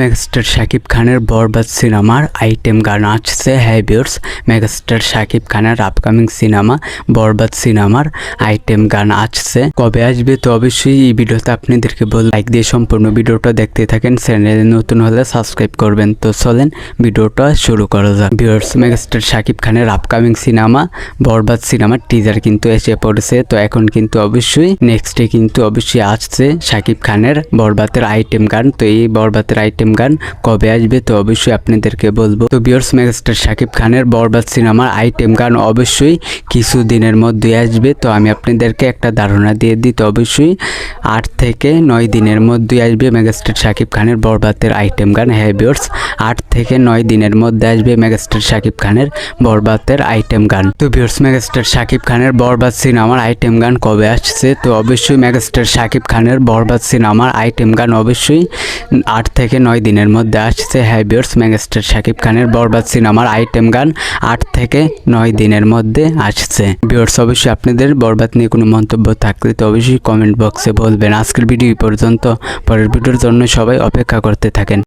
Megastar Shakib খানের বরবাদ সিনেমার item গান আসছে। হ্যাঁ ভিউয়ার্স, মেগাস্টার শাকিব খানের আপকামিং সিনেমা বরবাদ সিনেমার আইটেম গান আসছে। কবে আসবে তো অবশ্যই এই ভিডিওতে আপনাদেরকে বল, লাইক দিয়ে সম্পূর্ণ ভিডিওটা দেখতে থাকেন। চ্যানেলে নতুন হলে সাবস্ক্রাইব করবেন। তো চলেন ভিডিওটা শুরু করা যাক। ভিউয়ার্স, মেগাস্টার শাকিব খানের আপকামিং সিনেমা বরবাদ সিনেমার টিজার কিন্তু এসে পড়েছে। তো এখন কিন্তু অবশ্যই নেক্সটে কিন্তু অবশ্যই আসছে শাকিব খানের বরবাদের আইটেম গান। তো এই বরবাদের আইটেম গান কবে আসবে তো অবশ্যই আপনাদেরকে বলবো। তো ভিউয়ার্স, মেগাস্টার শাকিব খানের বরবাদ সিনেমার আইটেম গান অবশ্যই কিছু দিনের মধ্যে আসবে। তো আমি আপনাদেরকে একটা ধারণা দিয়ে দিই, তো অবশ্যই 8 থেকে 9 দিনের মধ্যে আসবে মেগাস্টার শাকিব খানের বরবাদের আইটেম গান। হ্যাঁ ভিউয়ার্স, 8 থেকে 9 দিনের মধ্যে আসবে মেগাস্টার শাকিব খানের বরবাদের আইটেম গান। তো ভিউয়ার্স, মেগাস্টার শাকিব খানের বরবাদ সিনেমার আইটেম গান কবে আসছে তো অবশ্যই মেগাস্টার শাকিব খানের বরবাদ সিনেমার আইটেম গান অবশ্যই 8 থেকে 9 দিনের মধ্যে আসছে। হ্যাঁ ভিউয়ার্স, মেগাস্টার শাকিব খানের বরবাদ সিনেমার আইটেম গান 8 থেকে 9 দিনের মধ্যে আসছে। ভিউয়ার্স, অবশ্যই আপনাদের বরবাদ নিয়ে কোনো মন্তব্য থাকলে তো অবশ্যই কমেন্ট বক্সে বলবেন। আজকের ভিডিও পর্যন্ত, পরের ভিডিওর জন্য সবাই অপেক্ষা করতে থাকেন।